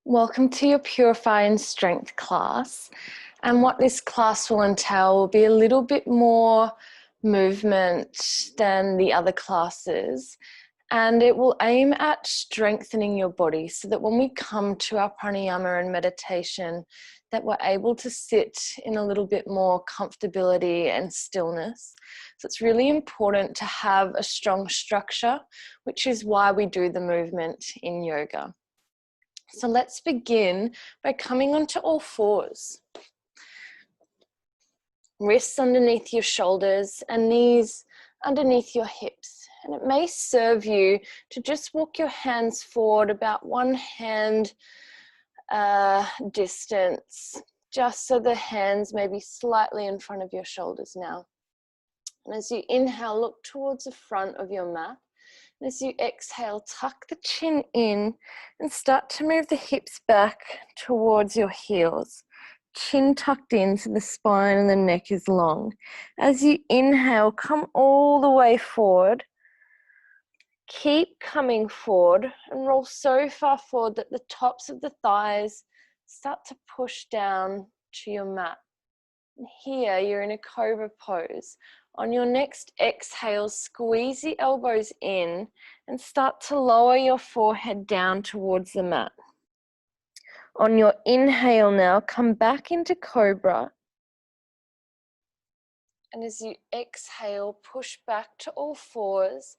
Welcome to your Purify Strength class. And what this class will entail will be a little bit more movement than the other classes. And it will aim at strengthening your body so that when we come to our pranayama and meditation, that we're able to sit in a little bit more comfortability and stillness. So it's really important to have a strong structure, which is why we do the movement in yoga. So let's begin by coming onto all fours. Wrists underneath your shoulders and knees underneath your hips. And it may serve you to just walk your hands forward about one hand distance, just so the hands may be slightly in front of your shoulders now. And as you inhale, look towards the front of your mat. And as you exhale, tuck the chin in and start to move the hips back towards your heels. Chin tucked in so the spine and the neck is long. As you inhale, come all the way forward. Keep coming forward and roll so far forward that the tops of the thighs start to push down to your mat. And here you're in a cobra pose. On your next exhale, squeeze the elbows in and start to lower your forehead down towards the mat. On your inhale now, come back into cobra. And as you exhale, push back to all fours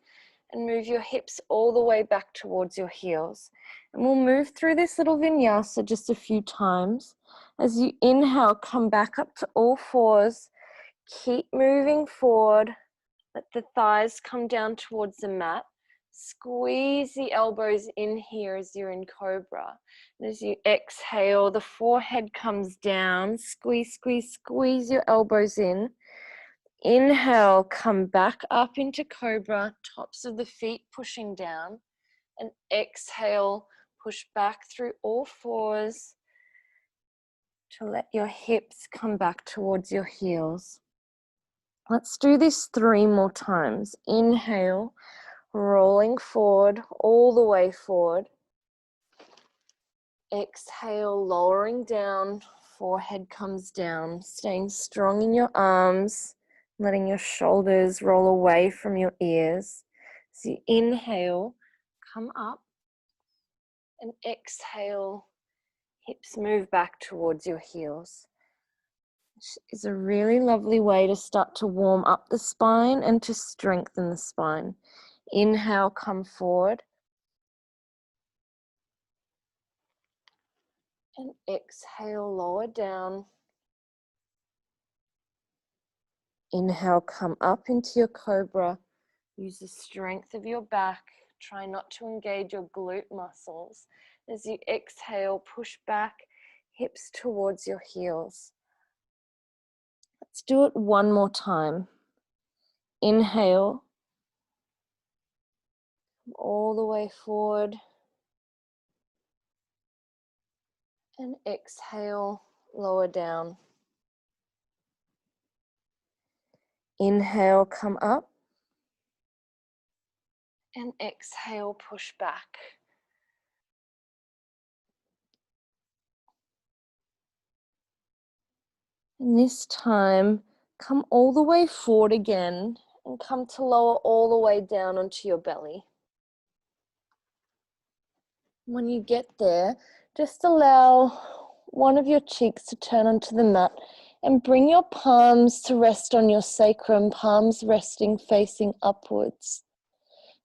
and move your hips all the way back towards your heels. And we'll move through this little vinyasa just a few times. As you inhale, come back up to all fours. Keep moving forward. Let the thighs come down towards the mat. Squeeze the elbows in here as you're in cobra. And as you exhale, the forehead comes down. Squeeze, squeeze, squeeze your elbows in. Inhale, come back up into cobra, tops of the feet pushing down. And exhale, push back through all fours to let your hips come back towards your heels. Let's do this 3 more times. Inhale, rolling forward, all the way forward. Exhale, lowering down, forehead comes down, staying strong in your arms, letting your shoulders roll away from your ears. So you inhale, come up, and exhale, hips move back towards your heels. Is a really lovely way to start to warm up the spine and to strengthen the spine. Inhale, come forward. And exhale, lower down. Inhale, come up into your cobra. Use the strength of your back. Try not to engage your glute muscles. As you exhale, push back, hips towards your heels. Let's do it 1 more time. Inhale, all the way forward. And exhale, lower down. Inhale, come up. And exhale, push back. And this time, come all the way forward again and come to lower all the way down onto your belly. When you get there, just allow one of your cheeks to turn onto the mat and bring your palms to rest on your sacrum, palms resting facing upwards.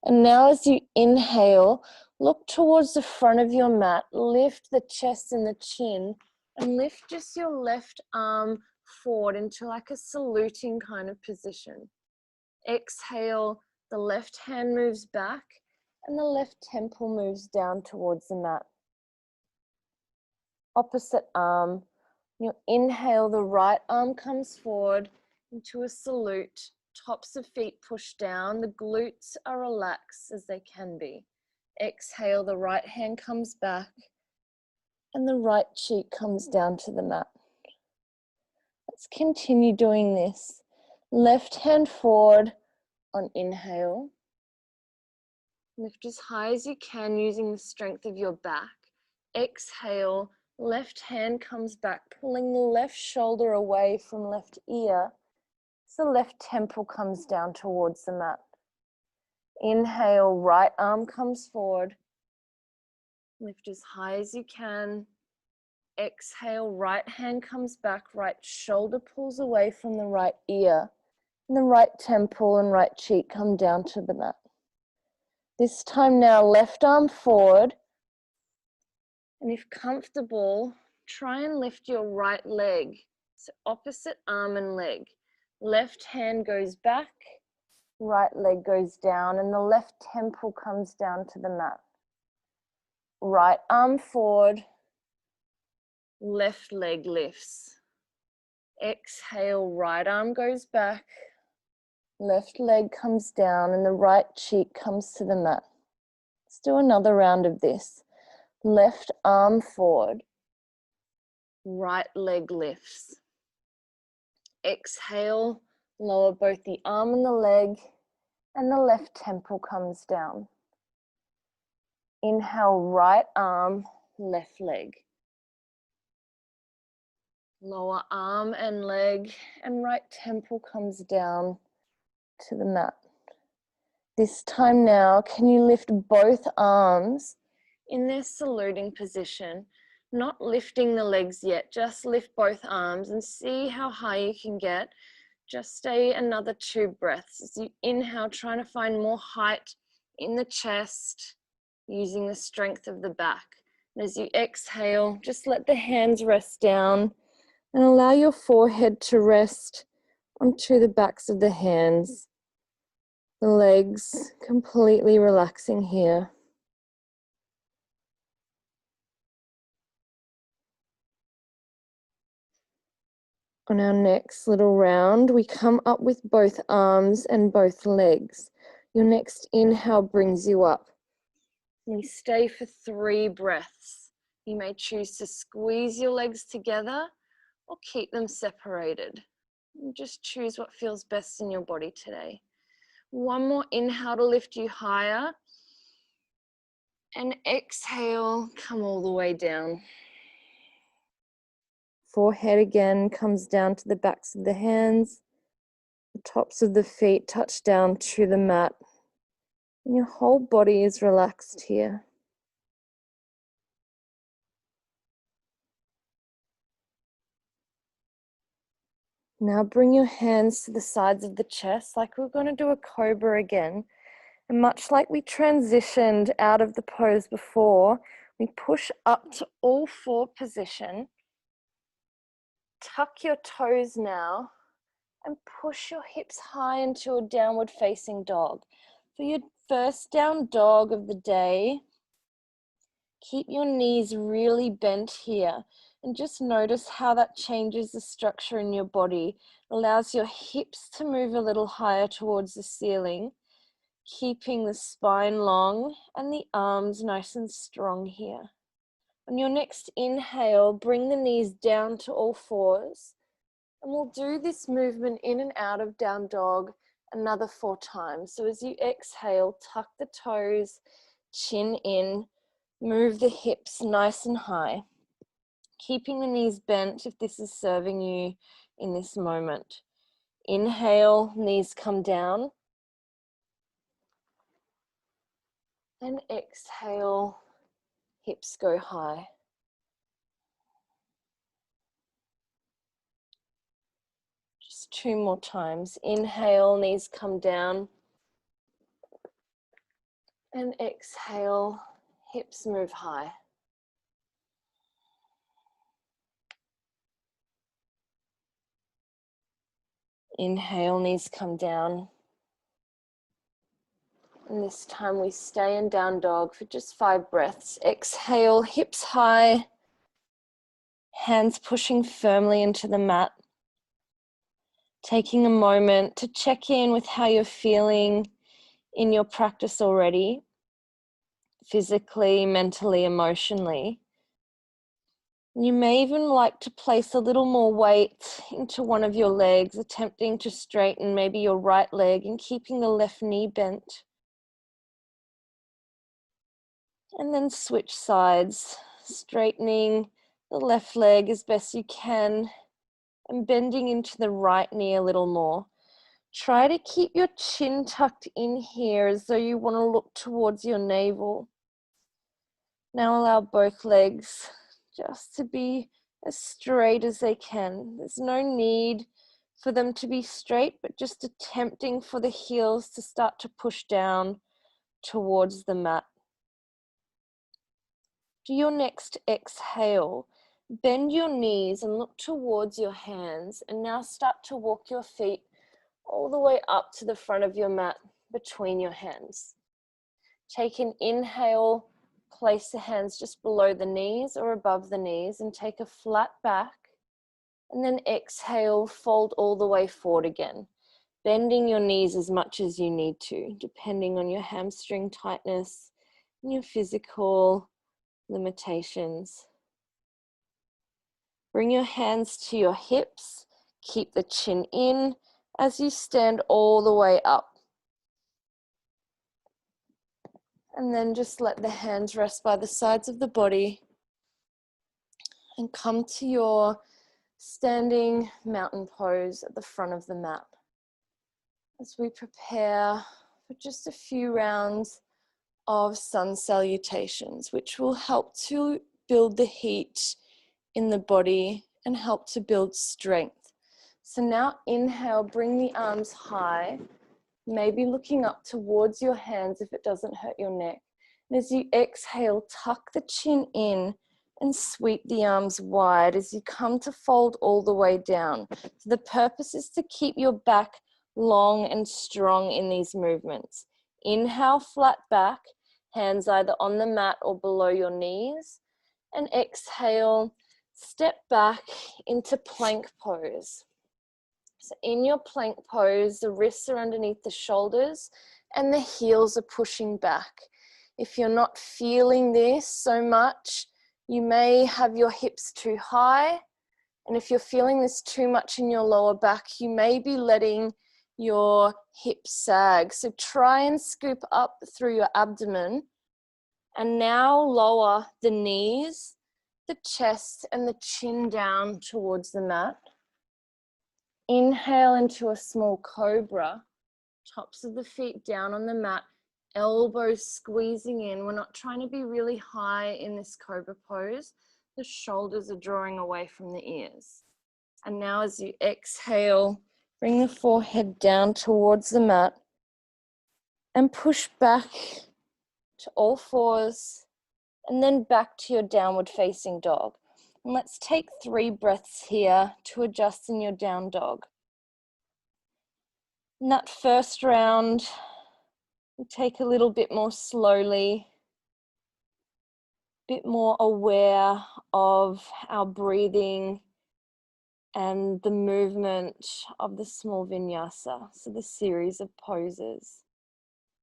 And now as you inhale, look towards the front of your mat, lift the chest and the chin, and lift just your left arm forward into like a saluting kind of position. Exhale, the left hand moves back and the left temple moves down towards the mat. Opposite arm. You inhale, the right arm comes forward into a salute. Tops of feet push down. The glutes are relaxed as they can be. Exhale, the right hand comes back and the right cheek comes down to the mat. Let's continue doing this. Left hand forward on inhale. Lift as high as you can using the strength of your back. exhale, left hand comes back, pulling the left shoulder away from left ear. So the left temple comes down towards the mat. Inhale, right arm comes forward. Lift as high as you can. Exhale, right hand comes back, right shoulder pulls away from the right ear. And the right temple and right cheek come down to the mat. This time now, left arm forward. And if comfortable, try and lift your right leg. So opposite arm and leg. Left hand goes back, right leg goes down, and the left temple comes down to the mat. Right arm forward, left leg lifts. Exhale, right arm goes back, left leg comes down, and the right cheek comes to the mat. Let's do another round of this. Left arm forward, right leg lifts. Exhale, lower both the arm and the leg, and the left temple comes down. Inhale, right arm, left leg. Lower arm and leg, and right temple comes down to the mat. This time now, can you lift both arms in their saluting position? Not lifting the legs yet, just lift both arms and see how high you can get. Just stay another 2 breaths. As you inhale, trying to find more height in the chest, using the strength of the back. And as you exhale, just let the hands rest down and allow your forehead to rest onto the backs of the hands. The legs completely relaxing here. On our next little round, we come up with both arms and both legs. Your next inhale brings you up. We stay for 3 breaths. You may choose to squeeze your legs together or keep them separated. Just choose what feels best in your body today. One more inhale to lift you higher. And exhale, come all the way down. Forehead again comes down to the backs of the hands. The tops of the feet touch down to the mat. And your whole body is relaxed here. Now bring your hands to the sides of the chest like we're going to do a cobra again. And much like we transitioned out of the pose before, we push up to all 4 position. Tuck your toes now and push your hips high into a downward facing dog. For your first down dog of the day, keep your knees really bent here and just notice how that changes the structure in your body. Allows your hips to move a little higher towards the ceiling, keeping the spine long and the arms nice and strong here. On your next inhale, bring the knees down to all 4s. And we'll do this movement in and out of down dog another 4 times. So as you exhale, tuck the toes, chin in, move the hips nice and high. Keeping the knees bent if this is serving you in this moment. Inhale, knees come down. And exhale, hips go high. Just 2 more times. Inhale, knees come down. And exhale, hips move high. Inhale, knees come down. And this time we stay in down dog for just 5 breaths. Exhale, hips high. Hands pushing firmly into the mat. Taking a moment to check in with how you're feeling in your practice already. Physically, mentally, emotionally. You may even like to place a little more weight into one of your legs, attempting to straighten maybe your right leg and keeping the left knee bent. And then switch sides. straightening the left leg as best you can and bending into the right knee a little more. Try to keep your chin tucked in here as though you want to look towards your navel. Now allow both legs just to be as straight as they can. There's no need for them to be straight, but just attempting for the heels to start to push down towards the mat. Do your next exhale. Bend your knees and look towards your hands, and now start to walk your feet all the way up to the front of your mat between your hands. Take an inhale, place the hands just below the knees or above the knees and take a flat back. And then exhale, fold all the way forward again, bending your knees as much as you need to, depending on your hamstring tightness and your physical limitations. Bring your hands to your hips, keep the chin in as you stand all the way up. And then just let the hands rest by the sides of the body and come to your standing mountain pose at the front of the mat. As we prepare for just a few rounds of sun salutations, which will help to build the heat in the body and help to build strength. So now inhale, bring the arms high, maybe looking up towards your hands if it doesn't hurt your neck. And as you exhale, tuck the chin in and sweep the arms wide as you come to fold all the way down. So the purpose is to keep your back long and strong in these movements. Inhale, flat back, hands either on the mat or below your knees. And exhale, step back into plank pose. So in your plank pose, the wrists are underneath the shoulders and the heels are pushing back. If you're not feeling this so much, you may have your hips too high. And if you're feeling this too much in your lower back, you may be letting your hips sag. So try and scoop up through your abdomen. And now lower the knees, the chest, and the chin down towards the mat. Inhale into a small cobra, tops of the feet down on the mat, elbows squeezing in. We're not trying to be really high in this cobra pose. The shoulders are drawing away from the ears. And now as you exhale, bring the forehead down towards the mat and push back to all fours and then back to your downward facing dog. And let's take 3 breaths here to adjust in your down dog. In that first round, we take a little bit more slowly, a bit more aware of our breathing and the movement of the small vinyasa, so the series of poses.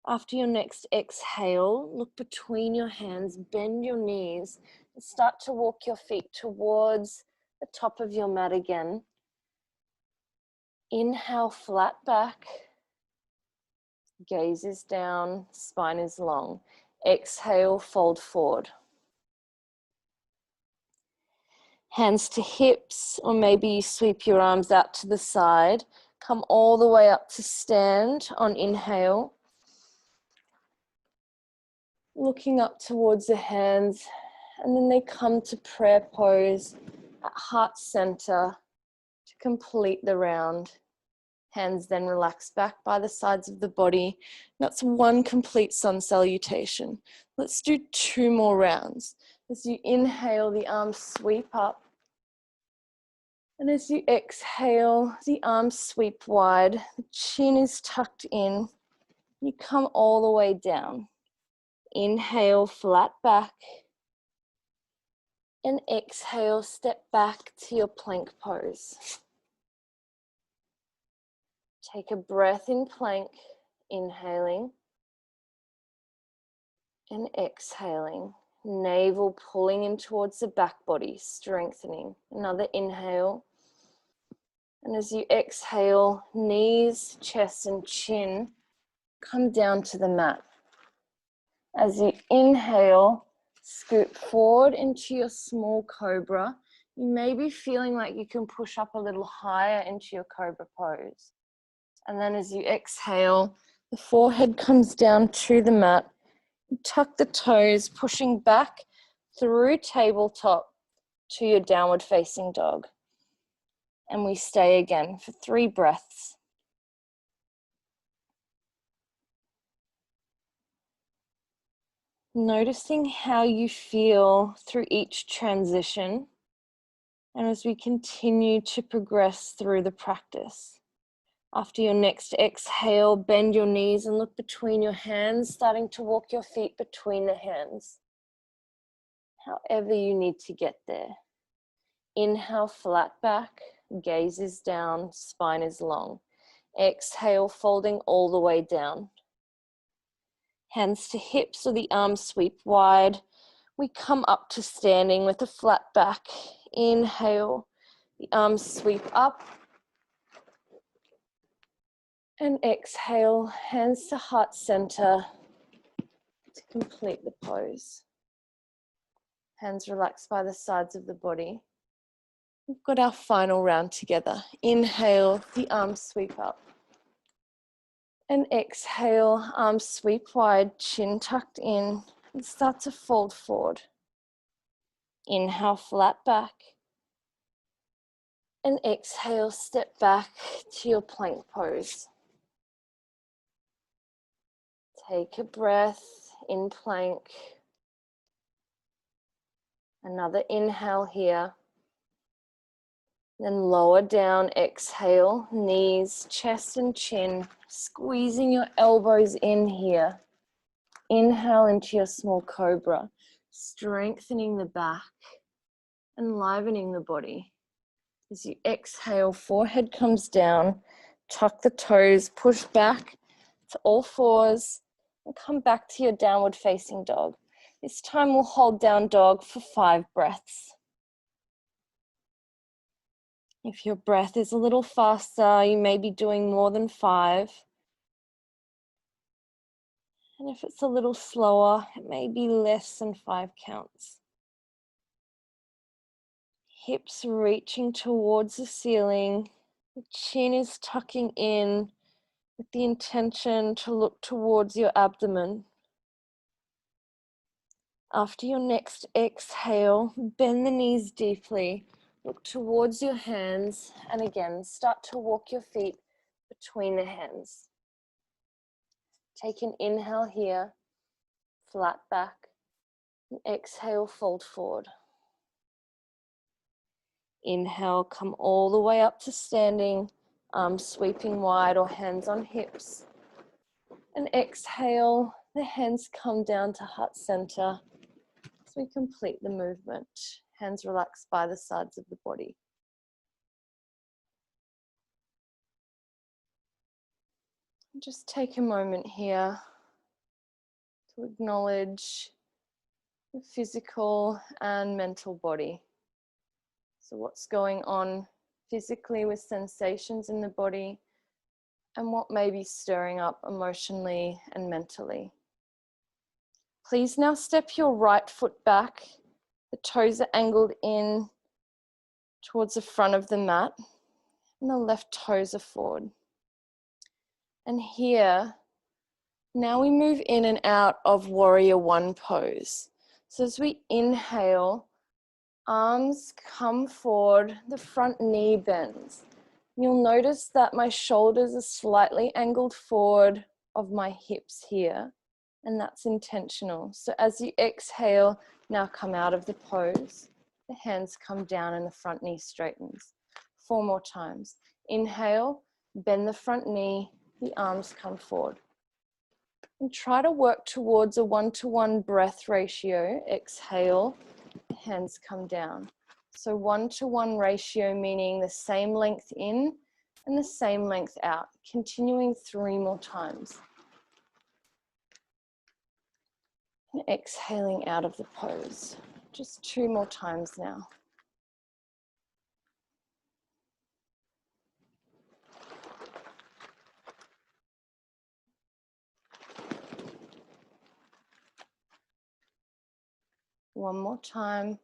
After your next exhale, look between your hands, bend your knees, and start to walk your feet towards the top of your mat again. Inhale, flat back, gaze is down, spine is long. Exhale, fold forward. Hands to hips, or maybe you sweep your arms out to the side. Come all the way up to stand on inhale. Looking up towards the hands, and then they come to prayer pose at heart center to complete the round. Hands then relax back by the sides of the body. That's 1 complete sun salutation. Let's do 2 more rounds. As you inhale, the arms sweep up. And as you exhale, the arms sweep wide. The chin is tucked in. You come all the way down. Inhale, flat back. And exhale, step back to your plank pose. Take a breath in plank, inhaling and exhaling. Navel pulling in towards the back body, strengthening. Another inhale. And as you exhale, knees, chest and chin come down to the mat. As you inhale, Scoop forward into your small cobra. You may be feeling like you can push up a little higher into your cobra pose. And then as you exhale, the forehead comes down to the mat. Tuck the toes, pushing back through tabletop to your downward facing dog. And we stay again for 3 breaths. Noticing how you feel through each transition, and as we continue to progress through the practice. After your next exhale, bend your knees and look between your hands, starting to walk your feet between the hands. However you need to get there. Inhale, flat back, gaze is down, spine is long. Exhale, folding all the way down. Hands to hips or the arms sweep wide. We come up to standing with a flat back. Inhale, the arms sweep up. And exhale, hands to heart center to complete the pose. Hands relaxed by the sides of the body. We've got our final round together. Inhale, the arms sweep up. And exhale, arms sweep wide, chin tucked in, and start to fold forward. Inhale, flat back. And exhale, step back to your plank pose. Take a breath in plank. Another inhale here. Then lower down, exhale, knees, chest and chin, squeezing your elbows in here. Inhale into your small cobra, strengthening the back, enlivening the body. As you exhale, forehead comes down, tuck the toes, push back to all fours, and come back to your downward facing dog. This time we'll hold down dog for 5 breaths. If your breath is a little faster, you may be doing more than 5. And if it's a little slower, it may be less than 5 counts. Hips reaching towards the ceiling. The chin is tucking in with the intention to look towards your abdomen. After your next exhale, bend the knees deeply. Look towards your hands, and again, start to walk your feet between the hands. Take an inhale here, flat back, and exhale, fold forward. Inhale, come all the way up to standing, arms sweeping wide or hands on hips. And exhale, the hands come down to heart center as we complete the movement. Hands relaxed by the sides of the body. Just take a moment here to acknowledge the physical and mental body. So what's going on physically with sensations in the body, and what may be stirring up emotionally and mentally. Please now step your right foot back. The toes are angled in towards the front of the mat, and the left toes are forward. And here, now we move in and out of Warrior One pose. So as we inhale, arms come forward, the front knee bends. You'll notice that my shoulders are slightly angled forward of my hips here, and that's intentional. So as you exhale, now come out of the pose. The hands come down and the front knee straightens. 4 more times. Inhale, bend the front knee, the arms come forward. And try to work towards a 1-to-1 breath ratio. Exhale, the hands come down. So 1-to-1 ratio, meaning the same length in and the same length out. Continuing 3 more times. And exhaling out of the pose. Just 2 more times now. One more time.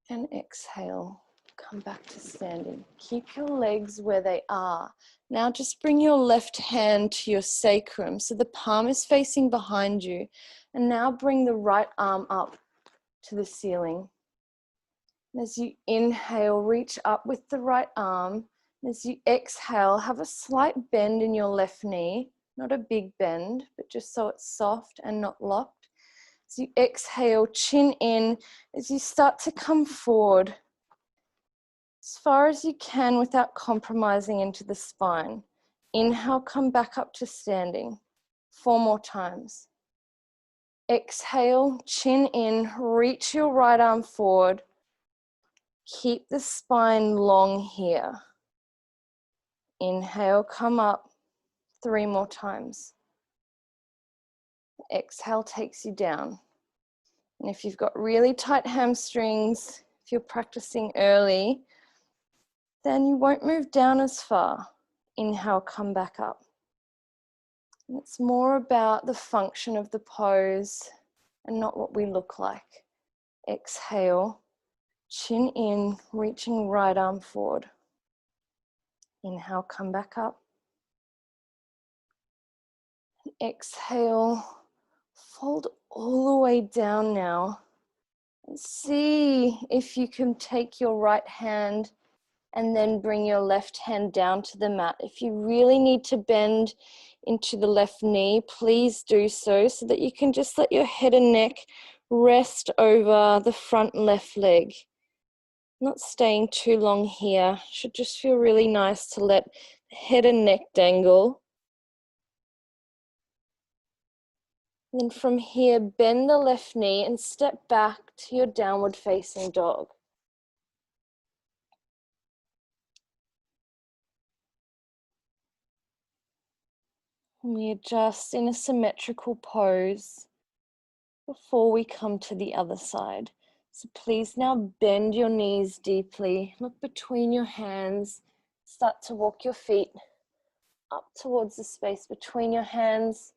And exhale. Come back to standing. Keep your legs where they are. Now just bring your left hand to your sacrum. So the palm is facing behind you. And now bring the right arm up to the ceiling. And as you inhale, reach up with the right arm. And as you exhale, have a slight bend in your left knee. Not a big bend, but just so it's soft and not locked. As you exhale, chin in. As you start to come forward, as far as you can without compromising into the spine. Inhale, come back up to standing. 4 more times. Exhale, chin in, reach your right arm forward. Keep the spine long here. Inhale, come up. 3 more times. Exhale takes you down. And if you've got really tight hamstrings, if you're practicing early, then you won't move down as far. Inhale, come back up. And it's more about the function of the pose and not what we look like. Exhale, chin in, reaching right arm forward. Inhale, come back up. Exhale, fold all the way down now. And see if you can take your right hand and then bring your left hand down to the mat. If you really need to bend into the left knee, please do so that you can just let your head and neck rest over the front left leg. Not staying too long here. Should just feel really nice to let the head and neck dangle. And then from here, bend the left knee and step back to your downward facing dog. And we adjust in a symmetrical pose before we come to the other side. So please now bend your knees deeply. Look between your hands. Start to walk your feet up towards the space between your hands.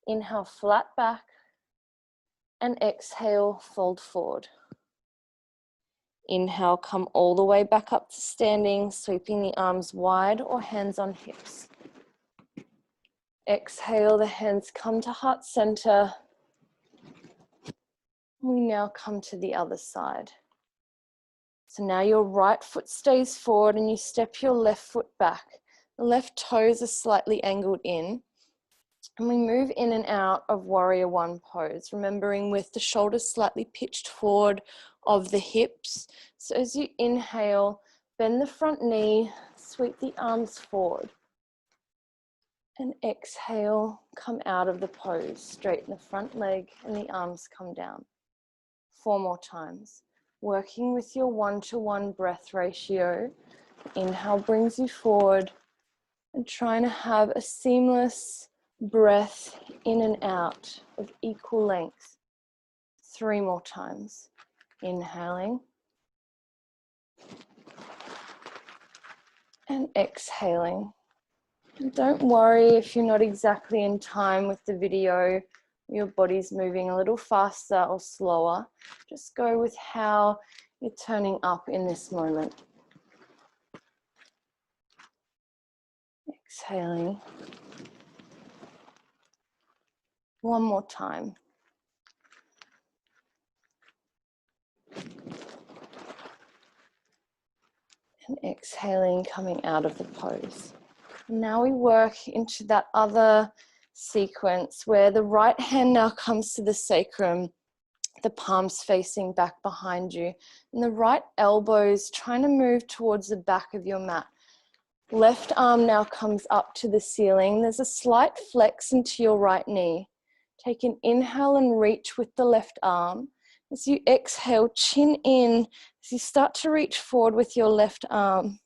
Inhale, flat back. And exhale, fold forward. Inhale, come all the way back up to standing, sweeping the arms wide or hands on hips. Exhale, the hands come to heart center. We now come to the other side. So now your right foot stays forward and you step your left foot back. The left toes are slightly angled in. And we move in and out of warrior one pose, remembering with the shoulders slightly pitched forward of the hips. So as you inhale, bend the front knee, sweep the arms forward. And exhale, come out of the pose, straighten the front leg and the arms come down. 4 more times. Working with your 1-to-1 breath ratio. Inhale brings you forward and trying to have a seamless breath in and out of equal length. 3 more times. Inhaling. And exhaling. And don't worry if you're not exactly in time with the video, your body's moving a little faster or slower. Just go with how you're turning up in this moment. Exhaling. 1 more time. And exhaling, coming out of the pose. Now we work into that other sequence where the right hand now comes to the sacrum, the palms facing back behind you, and the right elbows trying to move towards the back of your mat. Left arm now comes up to the ceiling. There's a slight flex into your right knee. Take an inhale and reach with the left arm. As you exhale, chin in, as you start to reach forward with your left arm.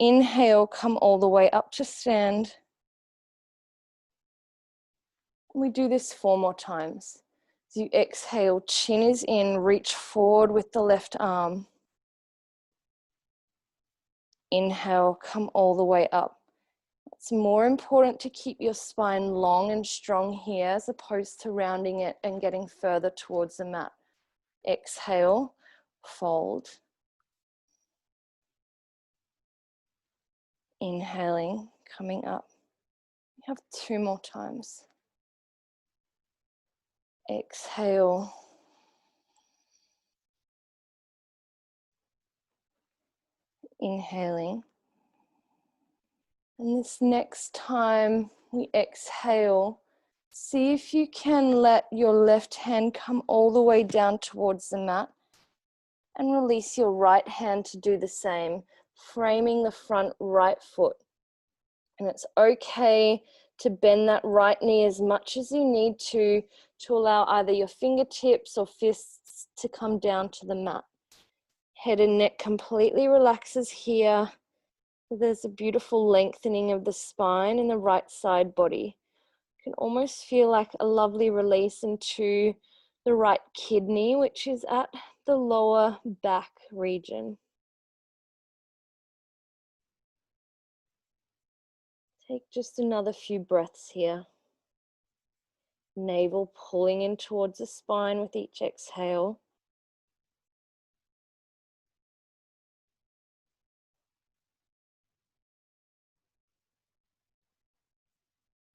Inhale, come all the way up to stand. We do this 4 more times. As you exhale, chin is in, reach forward with the left arm. Inhale, come all the way up. It's more important to keep your spine long and strong here as opposed to rounding it and getting further towards the mat. Exhale, fold. Inhaling, coming up. You have 2 more times. Exhale. Inhaling. And this next time we exhale, see if you can let your left hand come all the way down towards the mat and release your right hand to do the same, framing the front right foot. And it's okay to bend that right knee as much as you need to allow either your fingertips or fists to come down to the mat. Head and neck completely relaxes here. There's a beautiful lengthening of the spine in the right side body. You can almost feel like a lovely release into the right kidney, which is at the lower back region. Take just another few breaths here. Navel pulling in towards the spine with each exhale.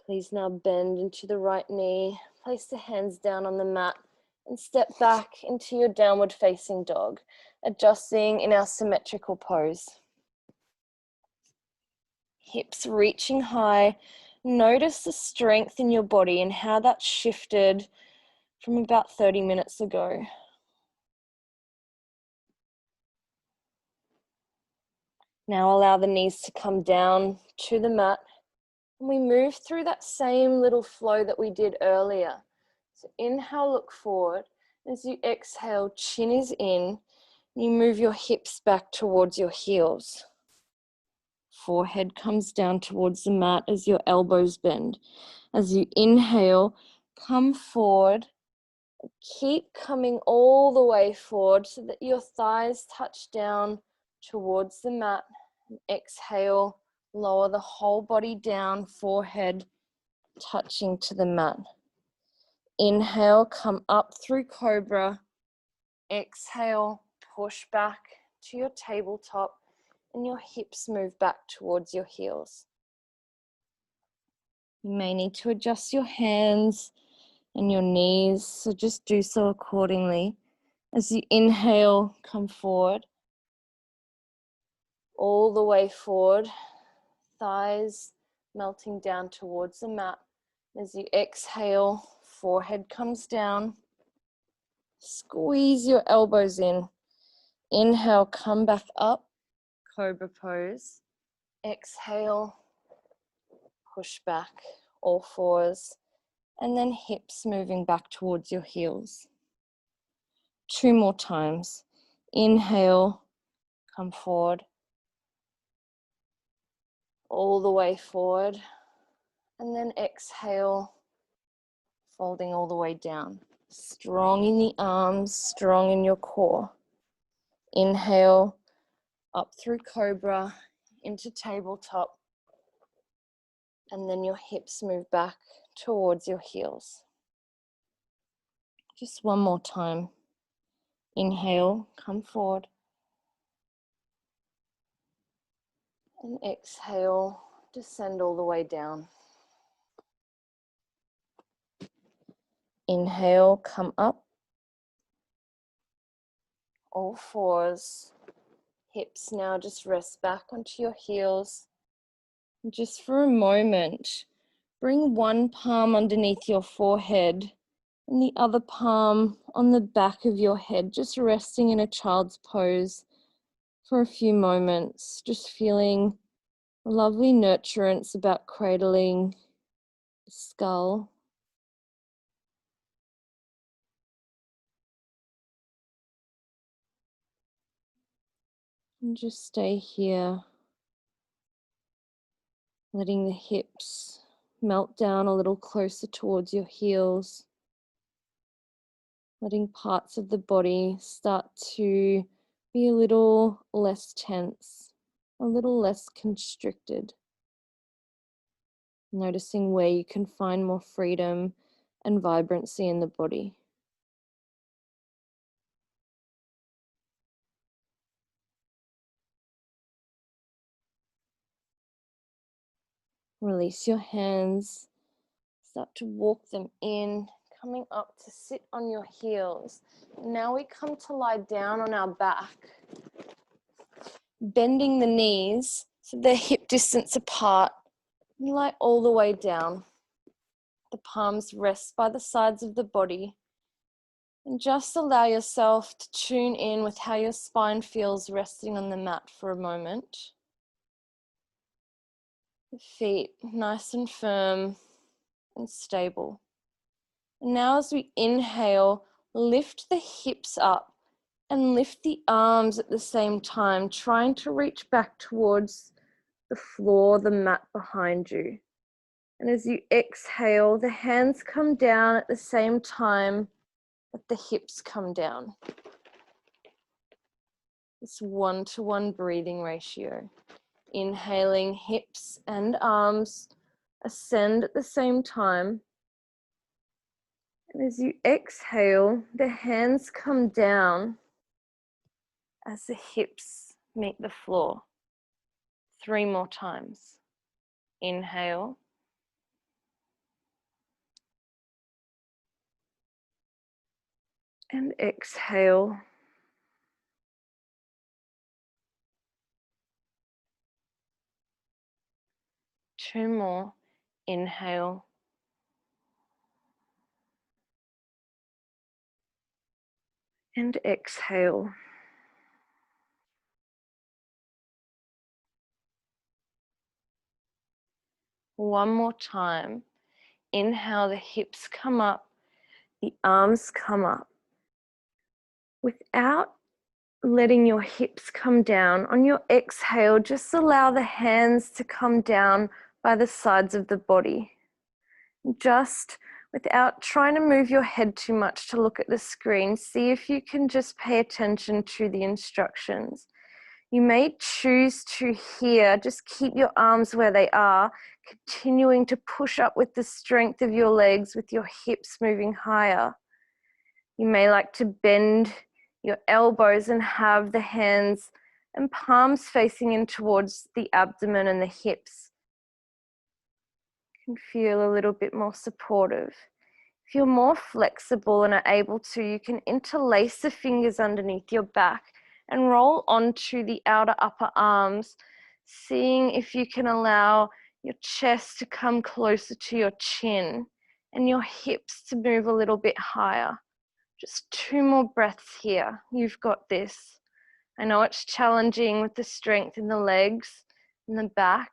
Please now bend into the right knee, place the hands down on the mat and step back into your downward facing dog, adjusting in our symmetrical pose. Hips reaching high. Notice the strength in your body and how that shifted from about 30 minutes ago. Now allow the knees to come down to the mat. And we move through that same little flow that we did earlier. So inhale, look forward. As you exhale, chin is in. You move your hips back towards your heels. Forehead comes down towards the mat as your elbows bend. As you inhale, come forward. Keep coming all the way forward so that your thighs touch down towards the mat. And exhale, lower the whole body down, forehead touching to the mat. Inhale, come up through cobra. Exhale, push back to your tabletop and your hips move back towards your heels. You may need to adjust your hands and your knees, so just do so accordingly. As you inhale, come forward, all the way forward, thighs melting down towards the mat. As you exhale, forehead comes down, squeeze your elbows in. Inhale, come back up, cobra pose. Exhale, push back, all fours, and then hips moving back towards your heels. 2 more times. Inhale, come forward, all the way forward, and then exhale, folding all the way down. Strong in the arms, strong in your core. Inhale, up through cobra, into tabletop, and then your hips move back towards your heels. Just 1 more time. Inhale, come forward. And exhale, descend all the way down. Inhale, come up. All fours. Hips now just rest back onto your heels. And just for a moment, bring one palm underneath your forehead and the other palm on the back of your head, just resting in a child's pose for a few moments, just feeling a lovely nurturance about cradling the skull. And just stay here, letting the hips melt down a little closer towards your heels, letting parts of the body start to be a little less tense, a little less constricted. Noticing where you can find more freedom and vibrancy in the body. Release your hands. Start to walk them in, coming up to sit on your heels. Now we come to lie down on our back, bending the knees so they're hip distance apart. You lie all the way down. The palms rest by the sides of the body. And just allow yourself to tune in with how your spine feels resting on the mat for a moment. The feet nice and firm and stable. And now as we inhale, lift the hips up and lift the arms at the same time, trying to reach back towards the floor, the mat behind you. And as you exhale, the hands come down at the same time that the hips come down. It's 1-to-1 breathing ratio. Inhaling, hips and arms ascend at the same time. And as you exhale, the hands come down as the hips meet the floor. 3 more times. Inhale. And exhale. Two more. Inhale. And exhale. One more time. Inhale, the hips come up, the arms come up. Without letting your hips come down, on your exhale, just allow the hands to come down by the sides of the body. Just without trying to move your head too much to look at the screen, see if you can just pay attention to the instructions. You may choose to here, just keep your arms where they are, continuing to push up with the strength of your legs with your hips moving higher. You may like to bend your elbows and have the hands and palms facing in towards the abdomen and the hips. You can feel a little bit more supportive. If you're more flexible and are able to, you can interlace the fingers underneath your back and roll onto the outer upper arms, seeing if you can allow your chest to come closer to your chin and your hips to move a little bit higher. Just 2 more breaths here. You've got this. I know it's challenging with the strength in the legs and the back.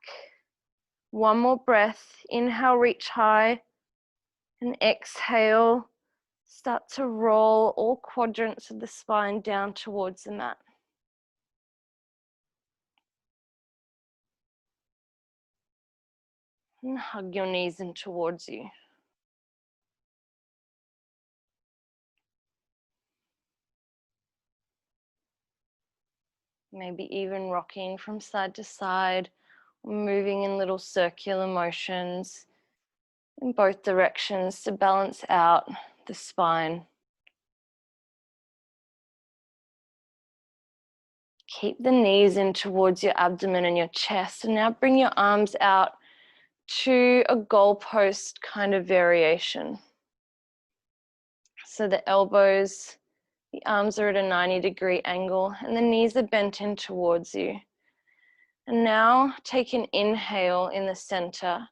1 more breath. Inhale, reach high. And exhale, start to roll all quadrants of the spine down towards the mat. And hug your knees in towards you. Maybe even rocking from side to side, or moving in little circular motions in both directions to balance out the spine. Keep the knees in towards your abdomen and your chest, and now bring your arms out to a goalpost kind of variation. So the elbows, the arms are at a 90-degree angle and the knees are bent in towards you. And now take an inhale in the center.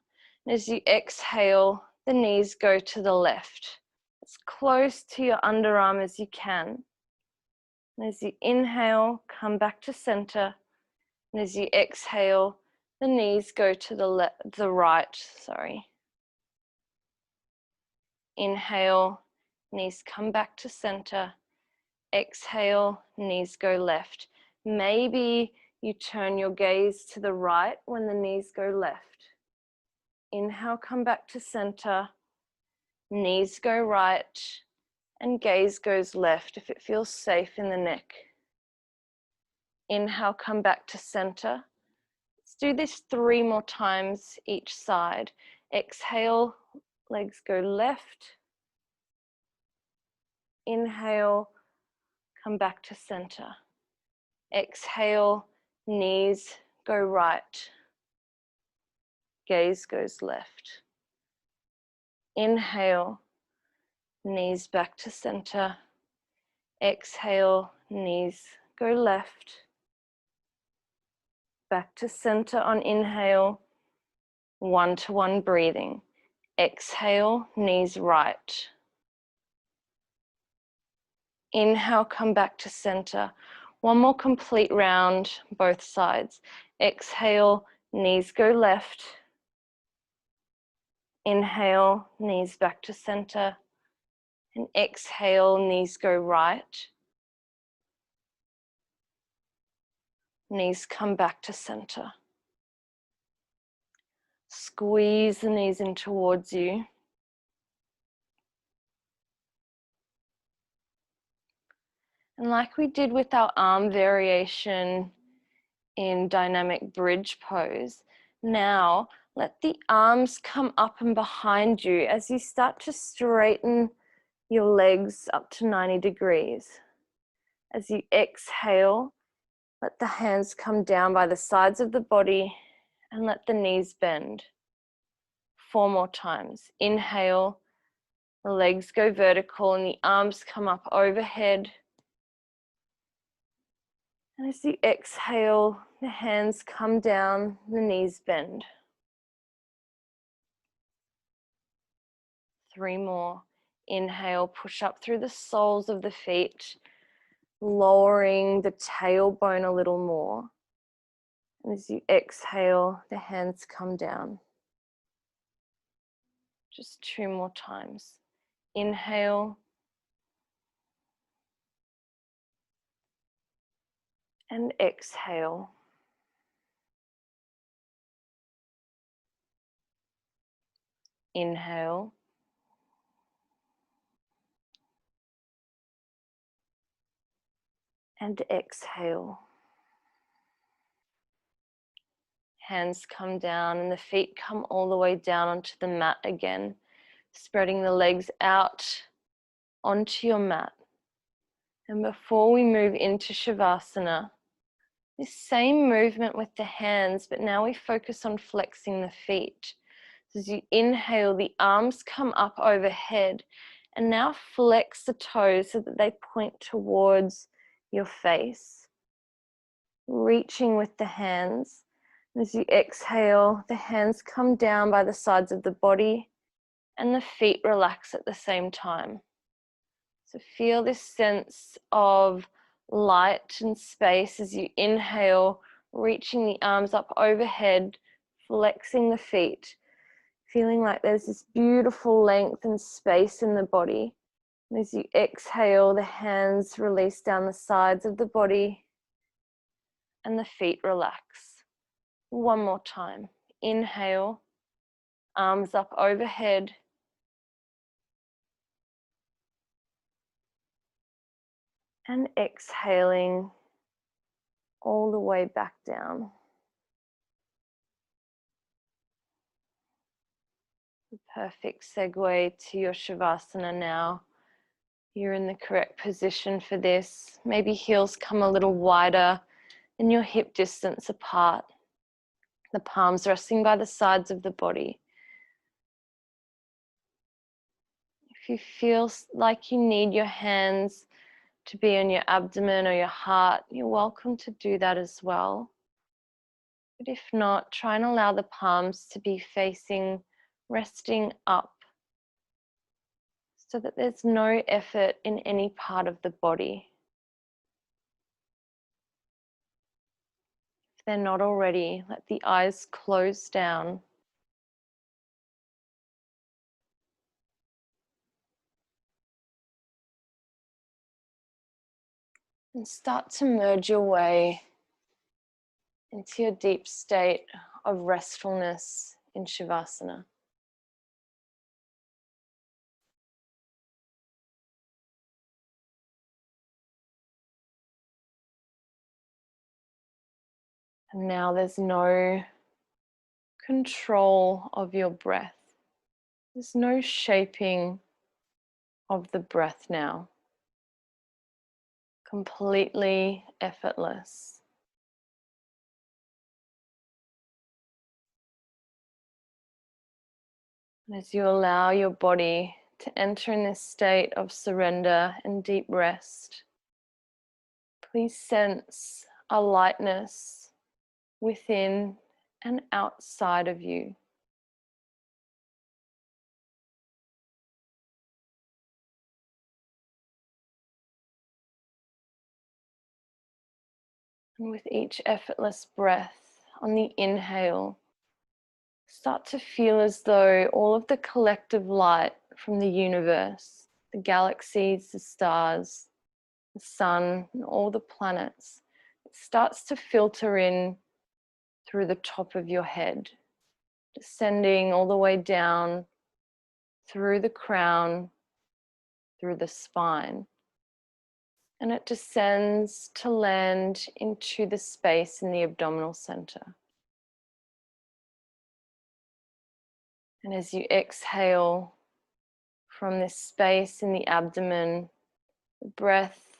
And as you exhale, the knees go to the left, as close to your underarm as you can. And as you inhale, come back to center. And as you exhale, the knees go to the right. Inhale, knees come back to center. Exhale, knees go left. Maybe you turn your gaze to the right when the knees go left. Inhale, come back to center. Knees go right and gaze goes left if it feels safe in the neck. Inhale, come back to center. Let's do this 3 more times each side. Exhale, legs go left. Inhale, come back to center. Exhale, knees go right. Gaze goes left. Inhale, knees back to center. Exhale, knees go left. Back to center on inhale, 1-to-1 breathing. Exhale, knees right. Inhale, come back to center. One more complete round, both sides. Exhale, knees go left. Inhale, knees back to center. And exhale, knees go right. Knees come back to center. Squeeze the knees in towards you. And like we did with our arm variation in dynamic bridge pose, now let the arms come up and behind you as you start to straighten your legs up to 90 degrees. As you exhale, let the hands come down by the sides of the body and let the knees bend. 4 more times. Inhale, the legs go vertical and the arms come up overhead. And as you exhale, the hands come down, the knees bend. 3 more. Inhale, push up through the soles of the feet, lowering the tailbone a little more. And as you exhale, the hands come down. Just 2 more times. Inhale. And exhale. Inhale. And exhale. Hands come down and the feet come all the way down onto the mat again, spreading the legs out onto your mat. And before we move into Shavasana, this same movement with the hands, but now we focus on flexing the feet. So as you inhale, the arms come up overhead, and now flex the toes so that they point towards your face. Reaching with the hands. As you exhale, the hands come down by the sides of the body and the feet relax at the same time. So feel this sense of light and space as you inhale, reaching the arms up overhead, flexing the feet, feeling like there's this beautiful length and space in the body. And as you exhale, the hands release down the sides of the body and the feet relax. 1 more time. Inhale, arms up overhead. And exhaling all the way back down. The perfect segue to your Shavasana now. You're in the correct position for this. Maybe heels come a little wider and your hip distance apart. The palms resting by the sides of the body. If you feel like you need your hands to be on your abdomen or your heart, you're welcome to do that as well. But if not, try and allow the palms to be facing, resting up, so that there's no effort in any part of the body. If they're not already, let the eyes close down. And start to merge your way into your deep state of restfulness in Shavasana. And now there's no control of your breath. There's no shaping of the breath now. Completely effortless. And as you allow your body to enter in this state of surrender and deep rest, please sense a lightness within and outside of you. And with each effortless breath on the inhale, start to feel as though all of the collective light from the universe, the galaxies, the stars, the sun, and all the planets, it starts to filter in through the top of your head, descending all the way down through the crown, through the spine. And it descends to land into the space in the abdominal center. And as you exhale from this space in the abdomen, the breath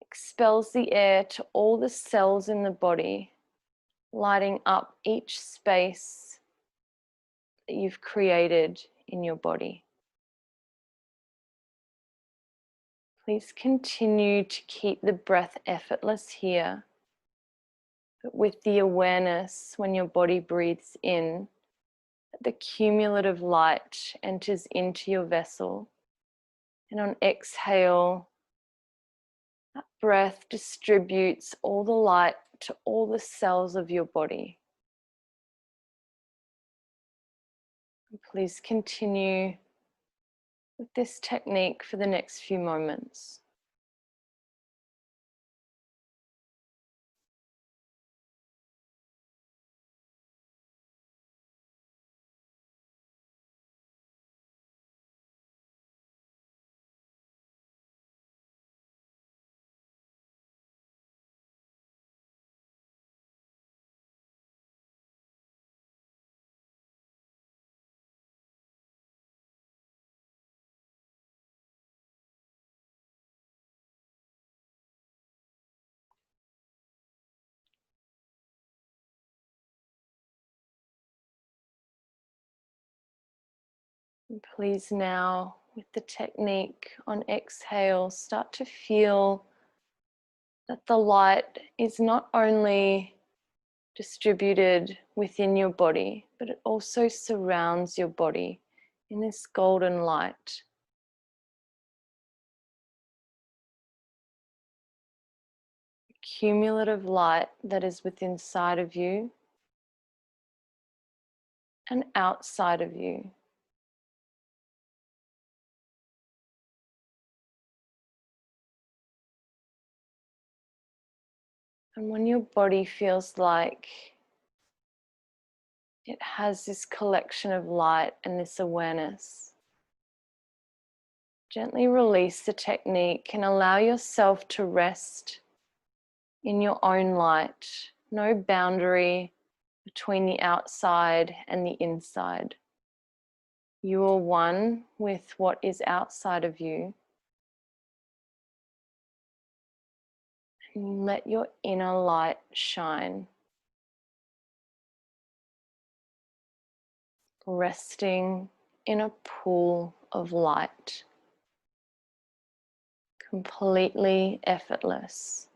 expels the air to all the cells in the body, lighting up each space that you've created in your body. Please continue to keep the breath effortless here, but with the awareness when your body breathes in, that the cumulative light enters into your vessel. And on exhale, that breath distributes all the light to all the cells of your body. And please continue with this technique for the next few moments. And please now, with the technique on exhale, start to feel that the light is not only distributed within your body, but it also surrounds your body in this golden light. Cumulative light that is within inside of you and outside of you. And when your body feels like it has this collection of light and this awareness, gently release the technique and allow yourself to rest in your own light. No boundary between the outside and the inside. You are one with what is outside of you. And let your inner light shine. Resting in a pool of light. Completely effortless.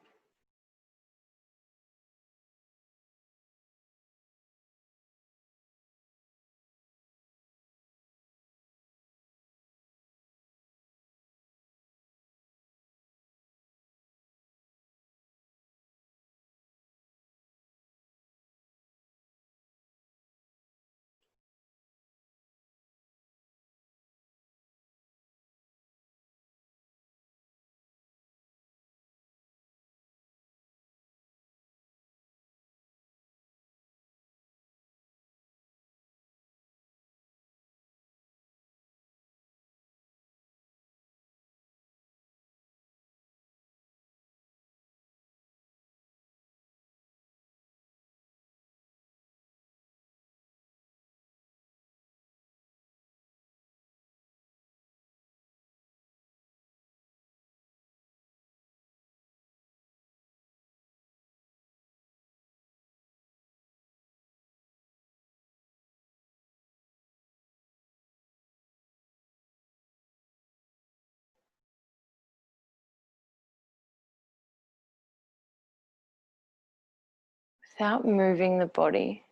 without moving the body.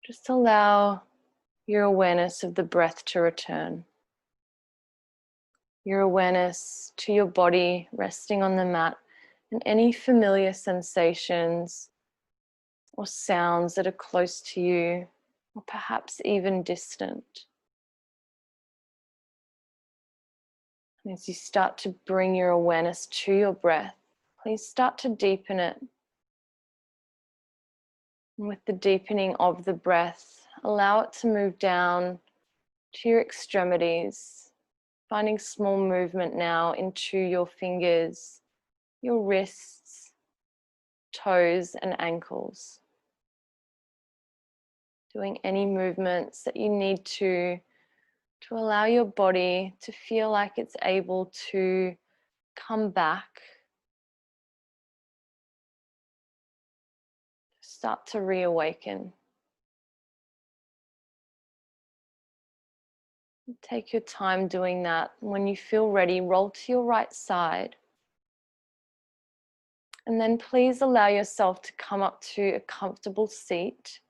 Just allow your awareness of the breath to return. Your awareness to your body resting on the mat and any familiar sensations or sounds that are close to you or perhaps even distant. And as you start to bring your awareness to your breath, please start to deepen it. And with the deepening of the breath, allow it to move down to your extremities, finding small movement now into your fingers, your wrists, toes, and ankles. Doing any movements that you need to allow your body to feel like it's able to come back, start to reawaken. Take your time doing that. When you feel ready, roll to your right side. And then please allow yourself to come up to a comfortable seat,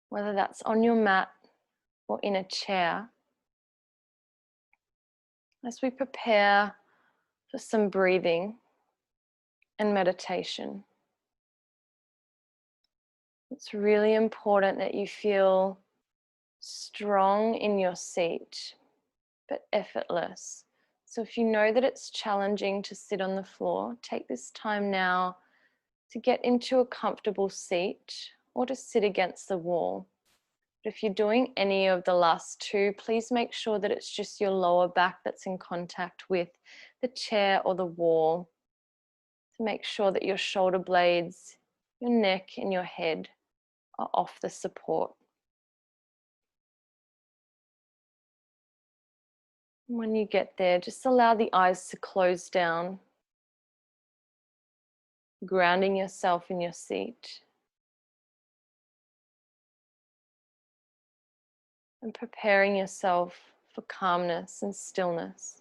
whether that's on your mat or in a chair. As we prepare for some breathing and meditation, it's really important that you feel strong in your seat, but effortless. So if you know that it's challenging to sit on the floor, take this time now to get into a comfortable seat or to sit against the wall. But if you're doing any of the last two, please make sure that it's just your lower back that's in contact with the chair or the wall, to make sure that your shoulder blades, your neck, and your head are off the support. When you get there, just allow the eyes to close down, grounding yourself in your seat and preparing yourself for calmness and stillness.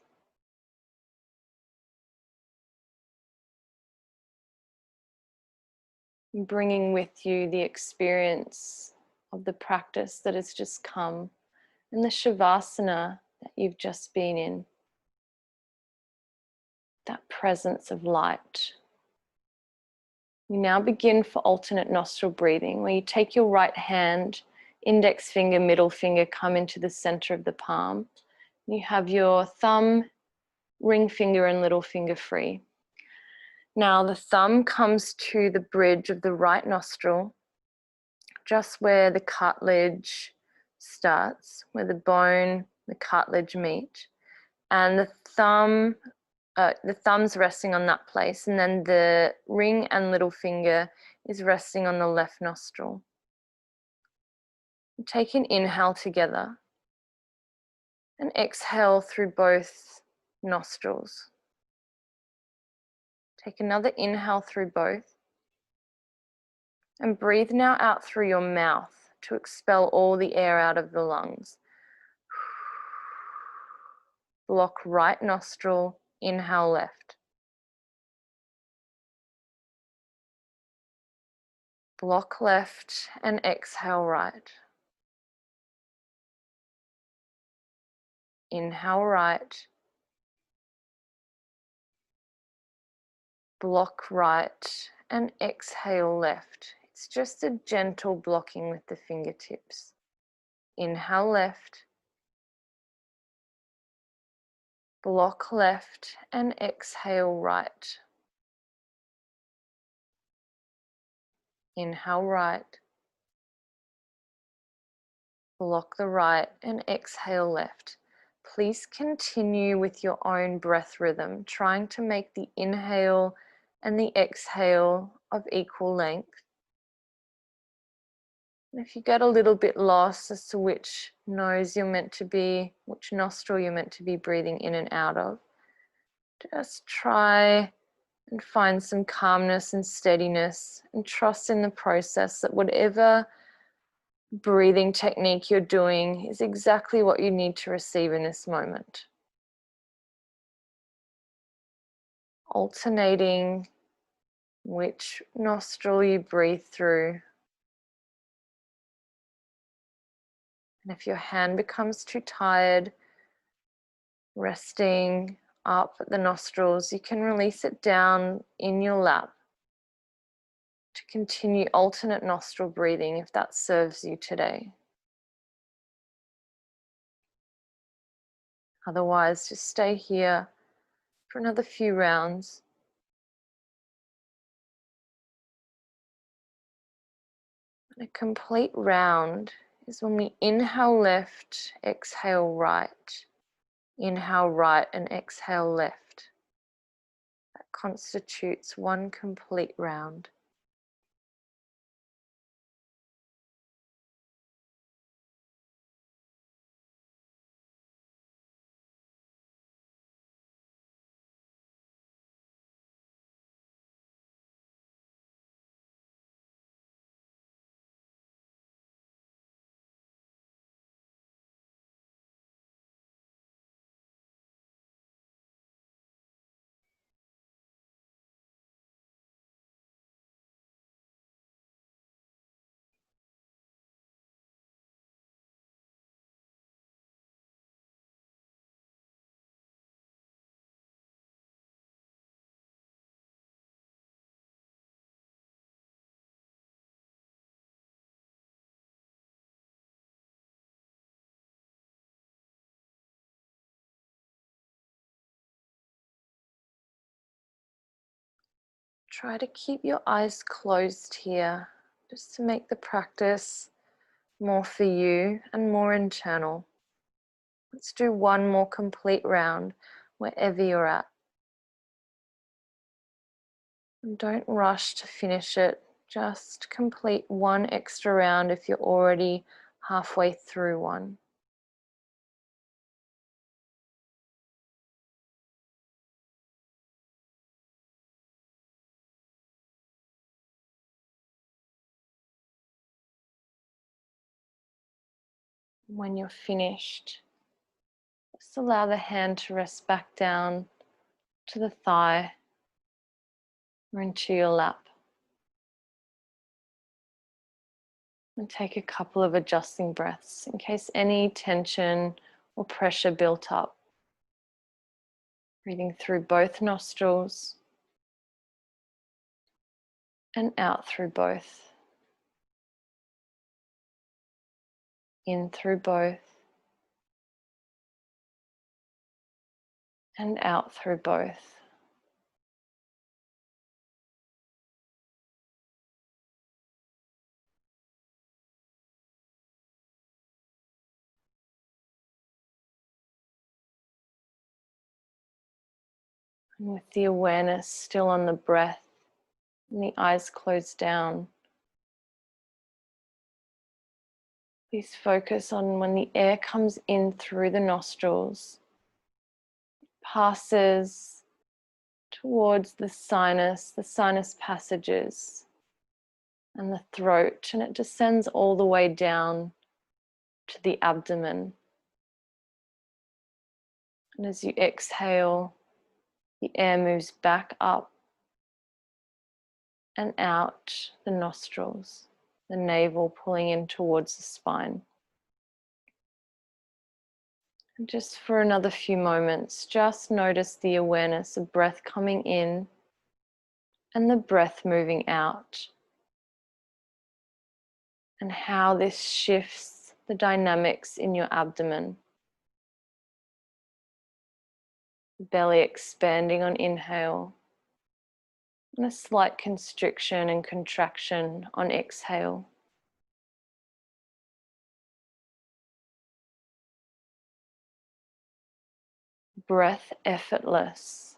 And bringing with you the experience of the practice that has just come and the shavasana that you've just been in. That presence of light. We now begin for alternate nostril breathing, where you take your right hand, index finger, middle finger, come into the center of the palm. You have your thumb, ring finger, and little finger free. Now the thumb comes to the bridge of the right nostril, just where the cartilage starts, where the bone, the cartilage meet. And the thumb's resting on that place, and then the ring and little finger is resting on the left nostril. Take an inhale together and exhale through both nostrils. Take another inhale through both and breathe now out through your mouth to expel all the air out of the lungs. Block right nostril, inhale left. Block left and exhale right. Inhale right. Block right and exhale left. It's just a gentle blocking with the fingertips. Inhale left. Block left and exhale right. Inhale right. Block the right and exhale left. Please continue with your own breath rhythm, trying to make the inhale and the exhale of equal length. And if you get a little bit lost as to which nostril you're meant to be breathing in and out of, just try and find some calmness and steadiness and trust in the process that whatever breathing technique you're doing is exactly what you need to receive in this moment. Alternating which nostril you breathe through. And if your hand becomes too tired, resting up at the nostrils, you can release it down in your lap to continue alternate nostril breathing if that serves you today. Otherwise, just stay here for another few rounds. And a complete round is when we inhale left, exhale right. Inhale right and exhale left. That constitutes one complete round. Try to keep your eyes closed here, just to make the practice more for you and more internal. Let's do one more complete round wherever you're at. And don't rush to finish it. Just complete one extra round if you're already halfway through one. When you're finished, just allow the hand to rest back down to the thigh or into your lap. And take a couple of adjusting breaths in case any tension or pressure built up. Breathing through both nostrils and out through both. In through both and out through both. And with the awareness still on the breath and the eyes closed down, please focus on when the air comes in through the nostrils, passes towards the sinus passages and the throat, and it descends all the way down to the abdomen. And as you exhale, the air moves back up and out the nostrils, the navel pulling in towards the spine. And just for another few moments, just notice the awareness of breath coming in and the breath moving out, and how this shifts the dynamics in your abdomen. Belly expanding on inhale, and a slight constriction and contraction on exhale. Breath effortless,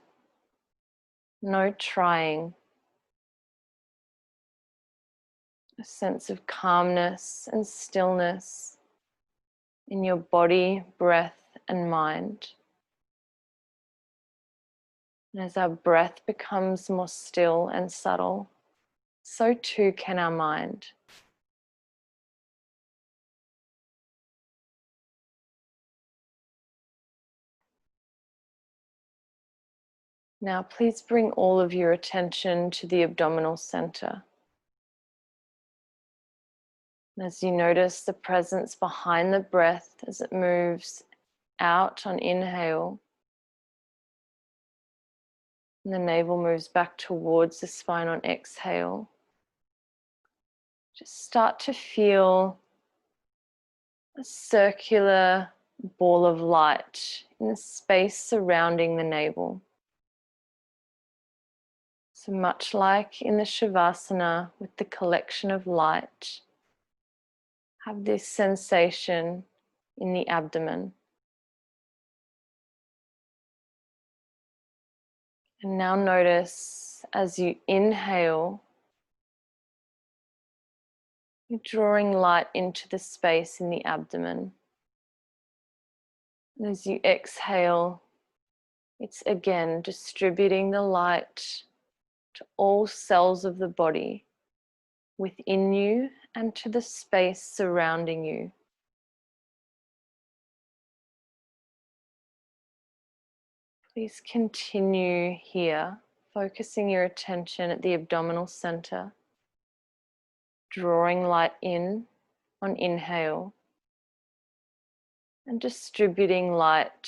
no trying. A sense of calmness and stillness in your body, breath, and mind. And as our breath becomes more still and subtle, so too can our mind. Now please bring all of your attention to the abdominal center. And as you notice the presence behind the breath as it moves out on inhale, and the navel moves back towards the spine on exhale, just start to feel a circular ball of light in the space surrounding the navel. So much like in the Shavasana with the collection of light, have this sensation in the abdomen. And now notice as you inhale, you're drawing light into the space in the abdomen. And as you exhale, it's again distributing the light to all cells of the body within you and to the space surrounding you. Please continue here, focusing your attention at the abdominal center, drawing light in on inhale and distributing light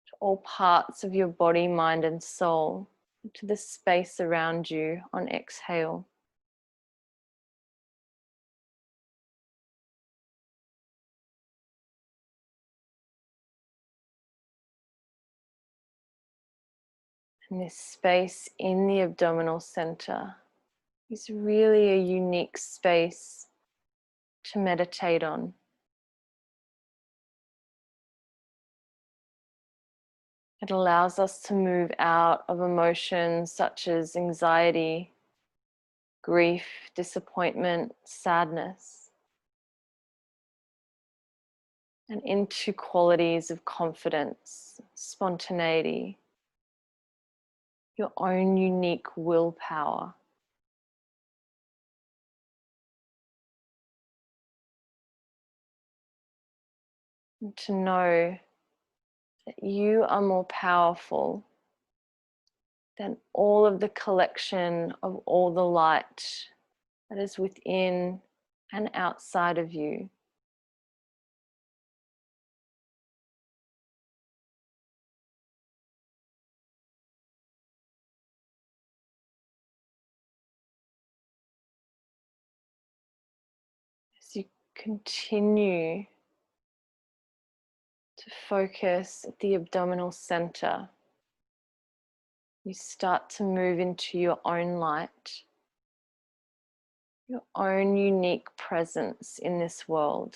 to all parts of your body, mind and soul, to the space around you on exhale. And this space in the abdominal center is really a unique space to meditate on. It allows us to move out of emotions such as anxiety, grief, disappointment, sadness, and into qualities of confidence, spontaneity, your own unique willpower. And to know that you are more powerful than all of the collection of all the light that is within and outside of you. As you continue to focus at the abdominal center, you start to move into your own light, your own unique presence in this world.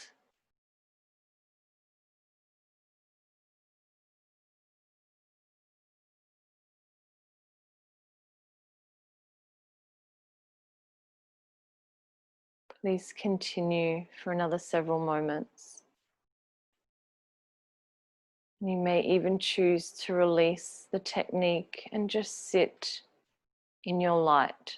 Please continue for another several moments. You may even choose to release the technique and just sit in your light.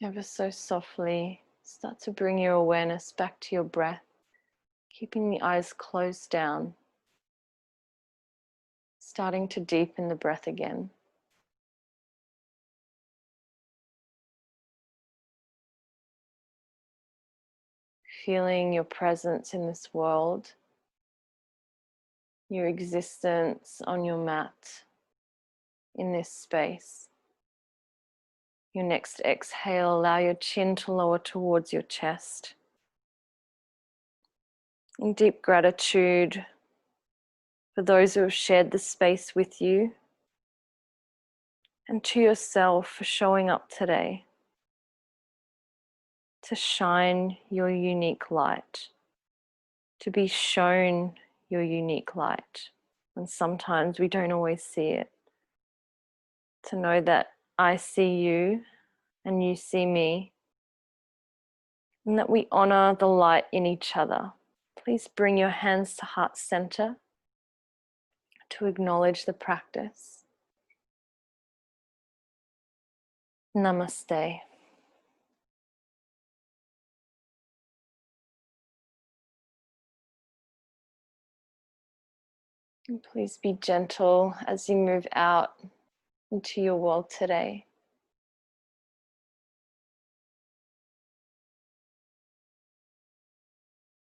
Ever so softly, start to bring your awareness back to your breath, keeping the eyes closed down, starting to deepen the breath again. Feeling your presence in this world, your existence on your mat in this space. Your next exhale, allow your chin to lower towards your chest. In deep gratitude for those who have shared the space with you, and to yourself for showing up today to shine your unique light, to be shown your unique light. And sometimes we don't always see it. To know that I see you and you see me, and that we honor the light in each other. Please bring your hands to heart center to acknowledge the practice. Namaste. And please be gentle as you move out into your world today.